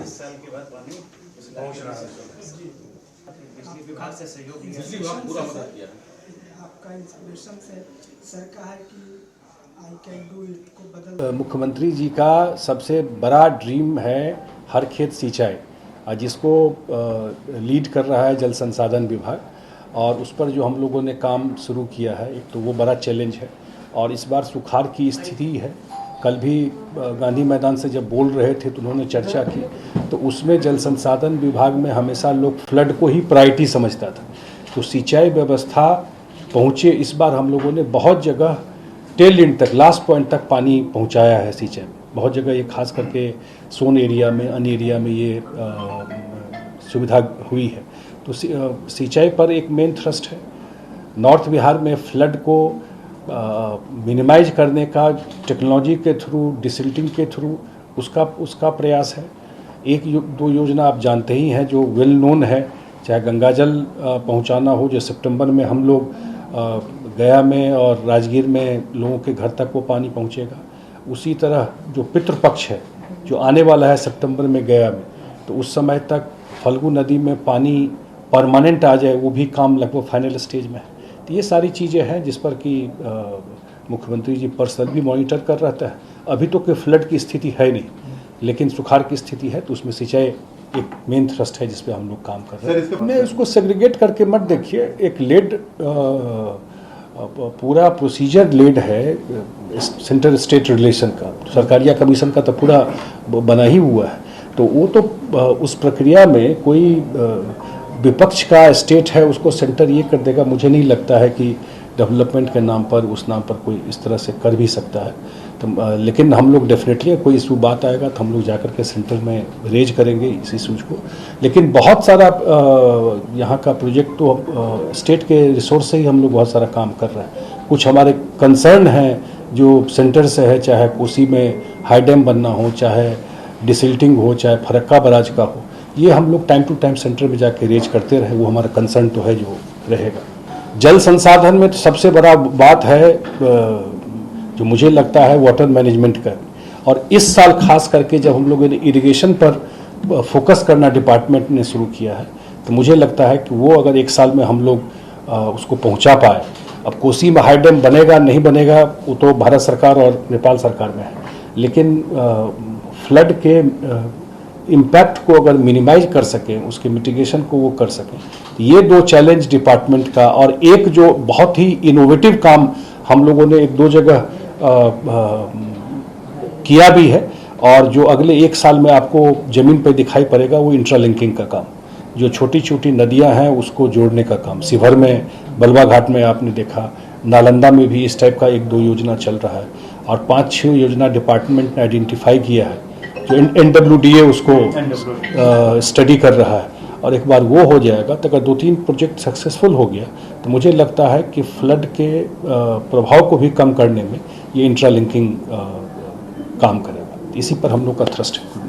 इस साल के बाद पानी पहुंच रहा है। बिजली विभाग से सहयोग लिया, बिजली विभाग पूरा मदद किया। आपका इंस्पिरेशन से सर का है कि आई कैन डू इट को बदल। मुख्यमंत्री जी का सबसे बड़ा ड्रीम है हर खेत सिंचाई, जिसको लीड कर रहा है जल संसाधन विभाग, और उस पर जो हम लोगों ने काम शुरू किया है, एक तो वो बड़ा चैलेंज है। और इस बार सुखाड़ की स्थिति है। कल भी गांधी मैदान से जब बोल रहे थे तो उन्होंने चर्चा की, तो उसमें जल संसाधन विभाग में हमेशा लोग फ्लड को ही प्रायोरिटी समझता था। तो सिंचाई व्यवस्था पहुँचे, इस बार हम लोगों ने बहुत जगह टेल एंड तक, लास्ट पॉइंट तक पानी पहुंचाया है सिंचाई। बहुत जगह ये खास करके सोन एरिया में, अन्य एरिया में ये सुविधा हुई है। तो सिंचाई पर एक मेन थ्रस्ट है। नॉर्थ बिहार में फ्लड को मिनिमाइज करने का टेक्नोलॉजी के थ्रू, डिसिल्टिंग के थ्रू उसका प्रयास है। एक दो योजना आप जानते ही हैं जो वेल नोन है, चाहे गंगा जल पहुंचाना हो, जो सितंबर में हम लोग गया में और राजगीर में लोगों के घर तक वो पानी पहुंचेगा। उसी तरह जो पितृपक्ष है जो आने वाला है सितंबर में गया में, तो उस समय तक फल्गु नदी में पानी परमानेंट आ जाए, वो भी काम लगभग फाइनल स्टेज में है। तो ये सारी चीज़ें हैं जिस पर कि मुख्यमंत्री जी पर्सनल भी मॉनिटर कर रहता है। अभी तो कोई फ्लड की स्थिति है नहीं, लेकिन सुखाड़ की स्थिति है, तो उसमें सिंचाई एक मेन थ्रस्ट है जिस पे हम लोग काम कर रहे हैं। मैं उसको सेग्रीगेट करके मत देखिए, एक लेड पूरा प्रोसीजर लेड है सेंट्रल स्टेट रिलेशन का, सरकारिया कमीशन का तो पूरा बना ही हुआ है। तो वो तो उस प्रक्रिया में कोई विपक्ष का स्टेट है उसको सेंटर ये कर देगा, मुझे नहीं लगता है कि डेवलपमेंट के नाम पर, उस नाम पर कोई इस तरह से कर भी सकता है। तो लेकिन हम लोग डेफिनेटली कोई इशू बात आएगा तो हम लोग जाकर के सेंटर में रेज करेंगे इस इशूज को। लेकिन बहुत सारा यहाँ का प्रोजेक्ट तो स्टेट के रिसोर्स से ही हम लोग बहुत सारा काम कर रहे हैं। कुछ हमारे कंसर्न हैं जो सेंटर से है, चाहे कोसी में हाई डैम बनना हो, चाहे डिसिल्टिंग हो, चाहे फरक्का बराज का हो, ये हम लोग टाइम टू टाइम सेंटर में जाके रेज करते रहे। वो हमारा कंसर्न तो है जो रहेगा। जल संसाधन में तो सबसे बड़ा बात है जो मुझे लगता है वाटर मैनेजमेंट का। और इस साल खास करके जब हम लोगों ने इरिगेशन पर फोकस करना डिपार्टमेंट ने शुरू किया है, तो मुझे लगता है कि वो अगर एक साल में हम लोग उसको पहुंचा पाए। अब कोसी में हाई डैम बनेगा नहीं बनेगा वो तो भारत सरकार और नेपाल सरकार में है, लेकिन फ्लड के इम्पैक्ट को अगर मिनिमाइज कर सकें, उसके मिटिगेशन को वो कर सकें, तो ये दो चैलेंज डिपार्टमेंट का। और एक जो बहुत ही इनोवेटिव काम हम लोगों ने एक दो जगह किया भी है, और जो अगले एक साल में आपको ज़मीन पर दिखाई पड़ेगा, वो इंट्रालिंकिंग का काम, जो छोटी छोटी नदियां हैं उसको जोड़ने का काम। शिवहर में, बलवा घाट में आपने देखा, नालंदा में भी इस टाइप का एक दो योजना चल रहा है, और 5-6 योजना डिपार्टमेंट ने आइडेंटिफाई किया है जो NWDA उसको स्टडी कर रहा है। और एक बार वो हो जाएगा तो अगर 2-3 प्रोजेक्ट सक्सेसफुल हो गया तो मुझे लगता है कि फ्लड के प्रभाव को भी कम करने में ये इंट्रालिंकिंग काम करेगा। इसी पर हम लोग का थ्रस्ट है।